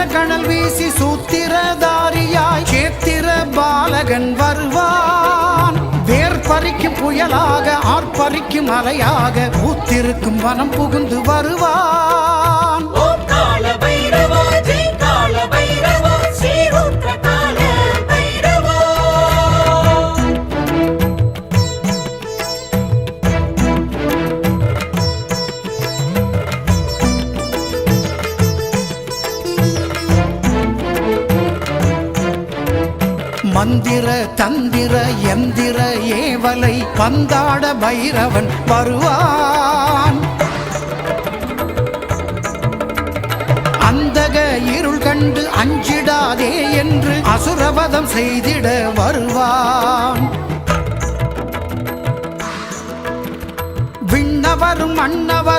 கணல் வீசி சூத்திரதாரியாய் சேத்திர பாலகன் வருவான். வேர் பறிக்கும் புயலாக ஆர்ப்பரிக்கும் அலையாக பூத்திருக்கும் வனம் புகுந்து வருவான். மந்திர தந்திர எந்திர ஏவலை பந்தாட பைரவன் வருவான். அந்தக இருள் கண்டு அஞ்சிடாதே என்று அசுரவதம் செய்திட வருவான். விண்ணவரும் மன்னவர்